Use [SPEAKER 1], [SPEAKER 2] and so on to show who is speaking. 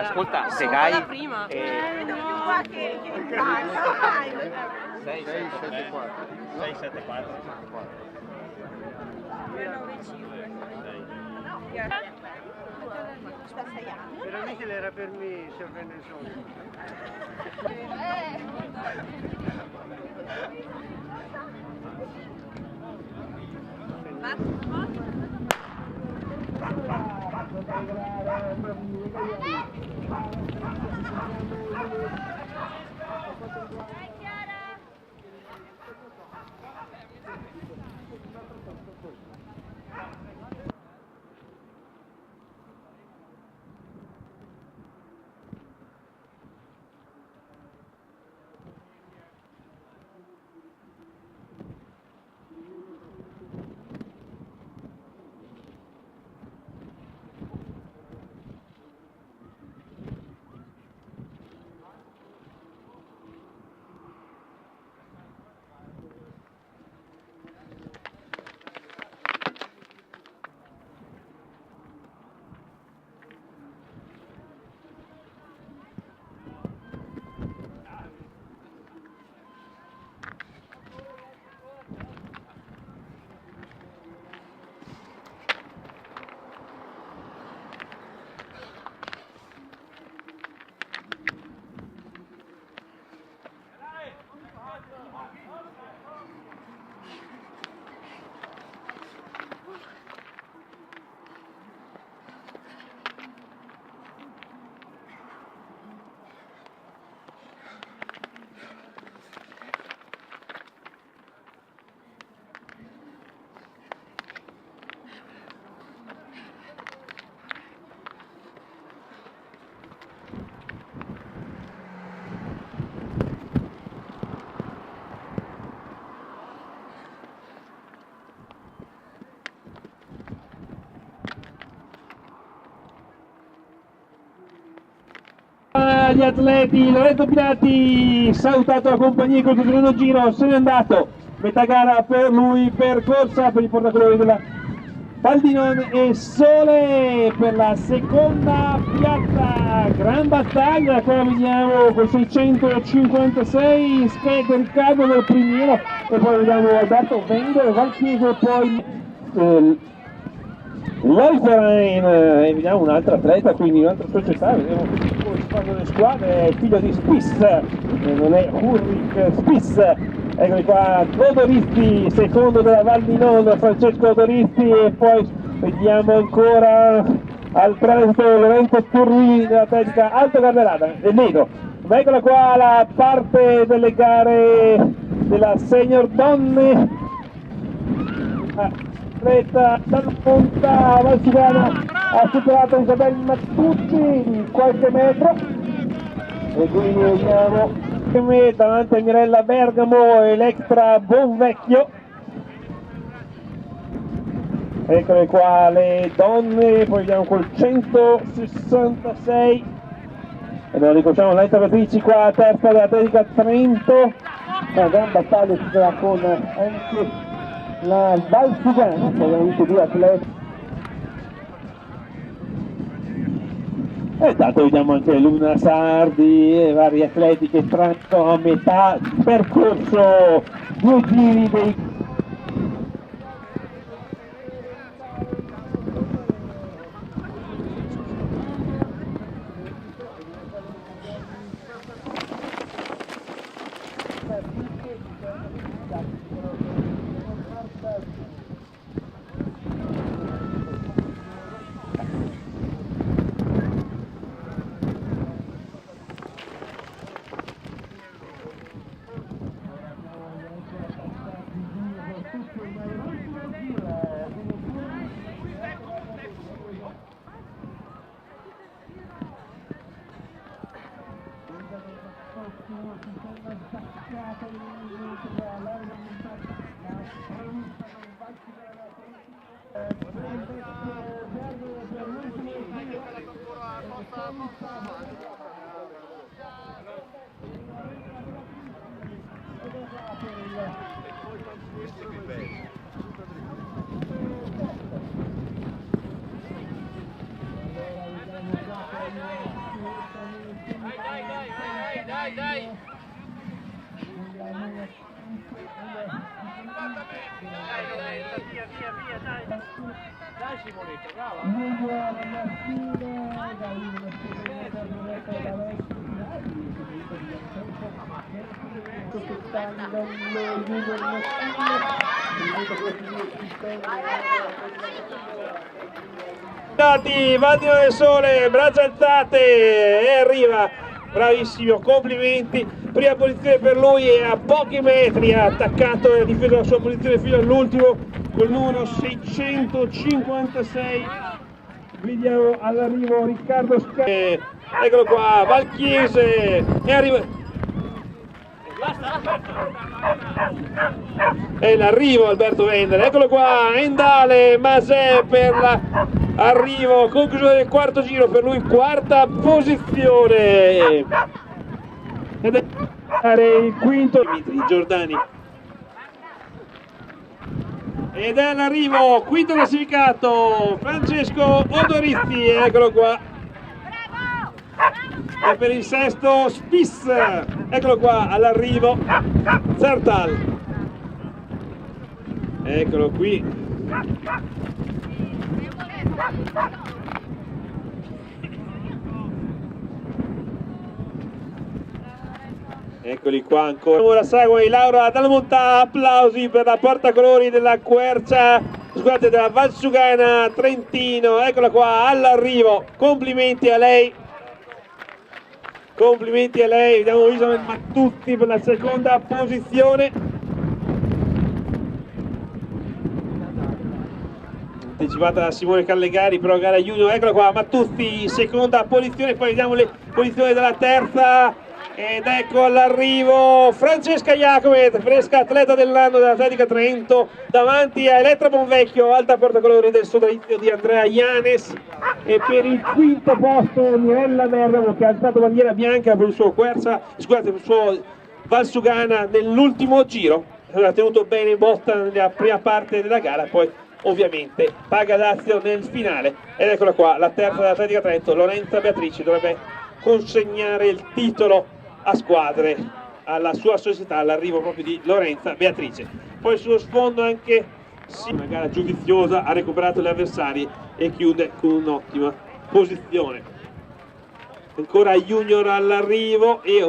[SPEAKER 1] Ascolta, se Gai...
[SPEAKER 2] prima.
[SPEAKER 1] 6, 7, 4. 6, 7, 4.
[SPEAKER 3] Però Michele era per me, se prende il solito.
[SPEAKER 4] Gli atleti, Lorenzo Pinatti salutato la compagnia col secondo giro, se n'è andato, metà gara per lui, percorsa per i portacolori della Baldinone e Sole per la seconda piazza. Gran battaglia, qua vediamo con 656 Sped Riccardo del Primiero e poi vediamo Alberto Vendere, Valchiese e poi Wolferine e vediamo un altro atleta, quindi un'altra società, vediamo come si fanno le squadre, è figlio di Spiss, non è Ulrich Spiss, eccoli qua, Odoristi, secondo della Val di Non, Francesco Odoristi e poi vediamo ancora al transito Lorenzo Turrini dell'atletica Alto Garberata, e vedo, ma eccola qua la parte delle gare della Senior Donne. Atleta dalla punta Valsugano ha superato Isabella Mattucci di qualche metro e quindi vediamo davanti a Mirella Bergamo e Electra Bonvecchio. Eccole qua le donne, poi vediamo col 166 e noi riconosciamo l'Entratrici qua terza dell'Atletica Trento, una gran battaglia si sarà con anche la Valsugana, che abbiamo visto due atleti. E intanto vediamo anche Luna Sardi e vari atleti che tranno a metà percorso, due giri dei
[SPEAKER 3] Dai Simonetta, brava.
[SPEAKER 4] Vandino del Sole, braccia alzate e arriva, bravissimo, complimenti, prima posizione per lui e a pochi metri ha attaccato e ha difeso la sua posizione fino all'ultimo col numero 656. Vediamo all'arrivo Riccardo Scari, eccolo qua, Valchiese e arriva. E l'arrivo Alberto Vendere, eccolo qua, Endale, Masè per l'arrivo, conclusione del quarto giro, per lui quarta posizione. Ed è il quinto Dimitri Giordani. Ed è l'arrivo, quinto classificato, Francesco Odorizzi, eccolo qua. E per il sesto Spiss, eccolo qua all'arrivo, Zertal, eccolo qui. Eccoli qua ancora. Ora segue Laura Dalmonta, applausi per la portacolori della Quercia, scusate, della Valsugana Trentino, eccola qua all'arrivo, complimenti a lei. Complimenti a lei, vediamo Isabel Mattutti per la seconda posizione. Anticipata da Simone Callegari, però gara junior, eccola qua, Mattutti, seconda posizione, poi vediamo le posizioni della terza. Ed ecco all'arrivo Francesca Iacomet, fresca atleta dell'anno dell'Atletica Trento, davanti a Elettra Bonvecchio, alta portacolori del sodalizio di Andrea Ianes. E per il quinto posto Mirella Bergamo, che ha alzato bandiera bianca per il suo Quercia, scusate, per il suo Valsugana nell'ultimo giro, ha tenuto bene in botta nella prima parte della gara, poi ovviamente paga Lazio nel finale. Ed eccola qua, la terza dell'Atletica Trento, Lorenza Beatrici, dovrebbe consegnare il titolo a squadre alla sua società, all'arrivo proprio di Lorenza Beatrice. Poi sullo sfondo anche una gara giudiziosa, ha recuperato gli avversari e chiude con un'ottima posizione. Ancora Junior all'arrivo e